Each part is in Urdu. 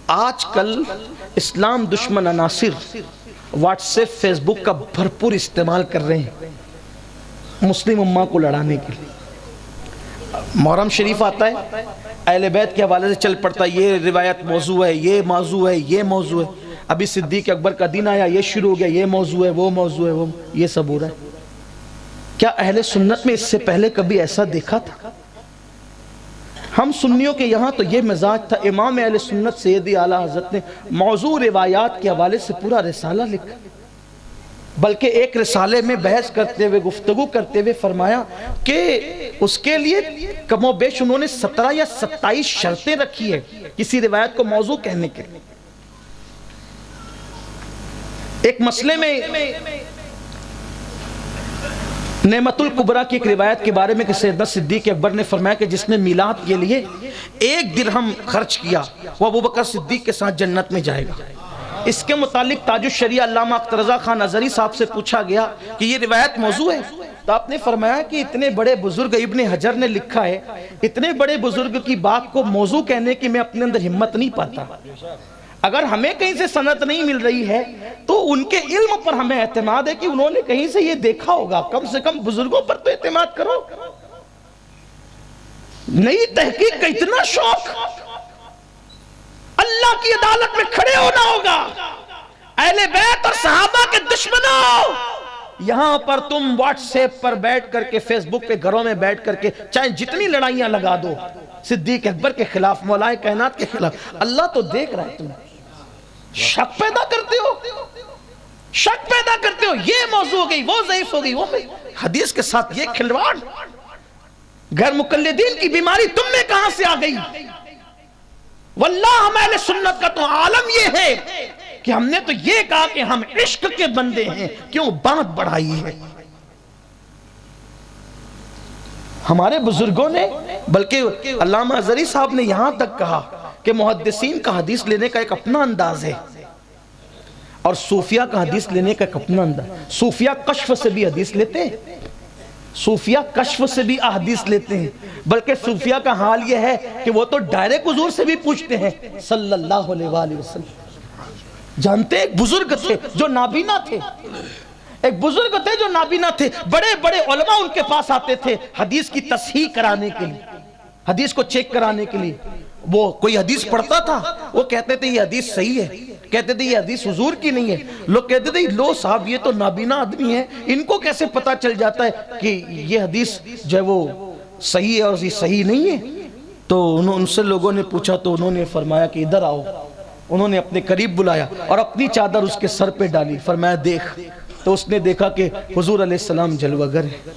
آج کل اسلام دشمن عناصر واٹس ایپ فیس بک کا بھرپور استعمال کر رہے ہیں مسلم امہ کو لڑانے کے لیے۔ محرم شریف آتا ہے، اہل بیت کے حوالے سے چل پڑتا ہے، یہ روایت موضوع ہے، یہ موضوع ہے، یہ موضوع ہے۔ ابھی صدیق اکبر کا دن آیا، یہ شروع ہو گیا، یہ موضوع ہے، وہ موضوع ہے، وہ یہ سب ہو رہا ہے۔ کیا اہل سنت میں اس سے پہلے کبھی ایسا دیکھا تھا؟ ہم سنیوں کے یہاں تو یہ مزاج تھا۔ امام اہل سنت سیدی اعلیٰ حضرت نے موضوع روایات کے حوالے سے پورا رسالہ لکھا، بلکہ ایک رسالے میں بحث کرتے ہوئے، گفتگو کرتے ہوئے فرمایا کہ اس کے لیے کم و بیش انہوں نے 17 یا 27 شرطیں رکھی ہے کسی روایت کو موضوع کہنے کے لیے۔ ایک مسئلے میں نعمت الکبریٰ کی ایک روایت کے بارے میں کہ سیدنا صدیق اکبر نے فرمایا کہ جس نے میلاد کے لیے 1 درہم خرچ کیا وہ ابوبکر صدیق کے ساتھ جنت میں جائے گا۔ اس کے متعلق تاج الشریعہ علامہ اختر رضا خان نظری صاحب سے پوچھا گیا کہ یہ روایت موضوع ہے، تو آپ نے فرمایا کہ اتنے بڑے بزرگ ابن حجر نے لکھا ہے، اتنے بڑے بزرگ کی بات کو موضوع کہنے کی میں اپنے اندر ہمت نہیں پاتا۔ اگر ہمیں کہیں سے سند نہیں مل رہی ہے تو ان کے علم پر ہمیں اعتماد ہے کہ انہوں نے کہیں سے یہ دیکھا ہوگا، کم سے کم بزرگوں پر تو اعتماد کرو۔ نئی تحقیق کا اتنا شوق، اللہ کی عدالت میں کھڑے ہونا ہوگا، اہل بیت اور صحابہ کے دشمنوں، یہاں پر تم واٹس ایپ پر بیٹھ کر کے، فیس بک پہ گھروں میں بیٹھ کر کے چاہے جتنی لڑائیاں لگا دو صدیق اکبر کے خلاف، مولا کائنات کے خلاف، اللہ تو دیکھ رہا ہے۔ تم شک پیدا کرتے ہو، شک پیدا کرتے ہو، یہ موضوع ہو گئی، وہ ضعیف ہو گئی، وہ حدیث کے ساتھ یہ کھلواڑ، غیر مقلدین کی بیماری تم میں کہاں سے آ گئی؟ واللہ ہم اہل سنت کا تو عالم یہ ہے کہ ہم نے تو یہ کہا کہ ہم عشق کے بندے ہیں، کیوں بات بڑھائی ہے؟ ہمارے بزرگوں نے، بلکہ علامہ ازہری صاحب نے یہاں تک کہا کہ محدثین کا حدیث لینے کا ایک اپنا انداز ہے اور صوفیہ کا حدیث لینے کا ایک اپنا انداز۔ صوفیہ کشف سے بھی حدیث لیتے ہیں، صوفیہ کشف سے بھی احادیث لیتے ہیں، بلکہ صوفیہ کا حال یہ ہے کہ وہ تو ڈائریکٹ حضور سے بھی پوچھتے ہیں صلی اللہ علیہ وآلہ وسلم۔ جانتے ایک بزرگ تھے جو نابینا تھے، ایک بزرگ تھے جو نابینا تھے، بڑے بڑے علماء ان کے پاس آتے تھے حدیث کی تصحیح کرانے کے لیے، حدیث کو چیک کرانے کے لیے۔ وہ کوئی حدیث پڑھتا تھا، وہ کہتے تھے یہ حدیث صحیح ہے، کہتے تھے یہ حدیث حضور کی نہیں ہے۔ لوگ کہتے تھے لو صاحب یہ تو نابینا آدمی ہے، ان کو کیسے پتا چل جاتا ہے کہ یہ حدیث جو ہے وہ صحیح ہے اور یہ صحیح نہیں ہے؟ تو ان سے لوگوں نے پوچھا تو انہوں نے فرمایا کہ ادھر آؤ۔ انہوں نے اپنے قریب بلایا اور اپنی چادر اس کے سر پہ ڈالی، فرمایا دیکھ۔ تو اس نے دیکھا کہ حضور علیہ السلام جلوہ گر ہے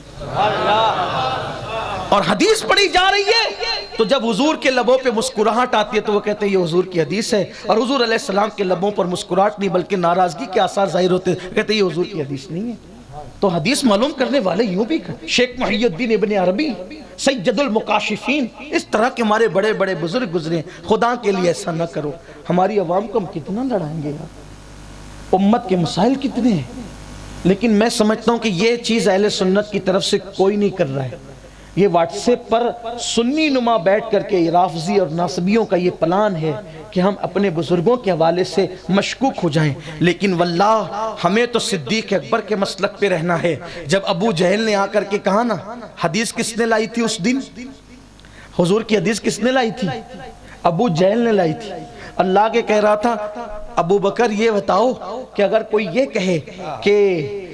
اور حدیث پڑھی جا رہی ہے، تو جب حضور کے لبوں پہ مسکراہٹ آتی ہے تو وہ کہتے ہیں یہ حضور کی حدیث ہے، اور حضور علیہ السلام کے لبوں پر مسکراہٹ نہیں بلکہ ناراضگی کے آثار ظاہر ہوتے ہیں، کہتے ہیں یہ حضور کی حدیث نہیں ہے۔ تو حدیث معلوم کرنے والے یوں بھی شیخ محی الدین ابن عربی، سید المکاشفین، اس طرح کے ہمارے بڑے بڑے بزرگ گزرے۔ خدا کے لیے ایسا نہ کرو، ہماری عوام کو ہم کتنا لڑائیں گے یار، امت کے مسائل کتنے ہیں، لیکن میں سمجھتا ہوں کہ یہ چیز اہل سنت کی طرف سے کوئی نہیں کر رہا ہے۔ یہ واٹس ایپ پر سنی نما بیٹھ کر کے رافضی اور ناصبیوں کا یہ پلان ہے کہ ہم اپنے بزرگوں کے حوالے سے مشکوک ہو جائیں، لیکن واللہ ہمیں تو صدیق اکبر کے مسلک پہ رہنا ہے۔ جب ابو جہل نے آ کر کے کہا نا، حدیث کس نے لائی تھی اس دن؟ حضور کی حدیث کس نے لائی تھی؟ ابو جہل نے لائی تھی۔ اللہ کے کہہ رہا تھا ابو بکر یہ بتاؤ کہ اگر کوئی یہ کہے کہ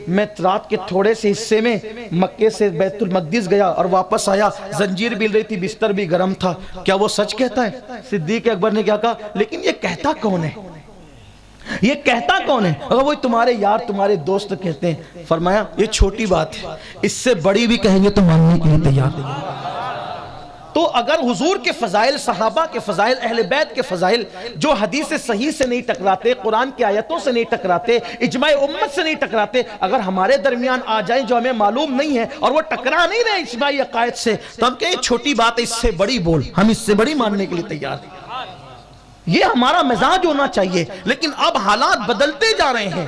میں رات کے تھوڑے سے حصے میں مکے سے بیت المقدس گیا اور واپس آیا، زنجیر بھی رہی تھی، بستر بھی گرم تھا، کیا وہ سچ کہتا ہے؟ صدیق اکبر نے کیا کہا؟ لیکن یہ کہتا کون ہے؟ یہ کہتا کون ہے؟ اگر وہ تمہارے یار تمہارے دوست کہتے ہیں، فرمایا یہ چھوٹی بات ہے، اس سے بڑی بھی کہیں گے تو ماننے کے لیے تیار ہے۔ تو اگر حضور کے فضائل، صحابہ کے فضائل، اہل بیت کے فضائل جو حدیث صحیح سے نہیں ٹکراتے، قرآن کی آیتوں سے نہیں ٹکراتے، اجماع امت سے نہیں ٹکراتے، اگر ہمارے درمیان آ جائیں جو ہمیں معلوم نہیں ہے اور وہ ٹکرا نہیں رہے اجماعی عقائد سے، تو ہم کہیں چھوٹی بات ہے، اس سے بڑی بول، ہم اس سے بڑی ماننے کے لیے تیار ہیں۔ یہ ہمارا مزاج ہونا چاہیے، لیکن اب حالات بدلتے جا رہے ہیں۔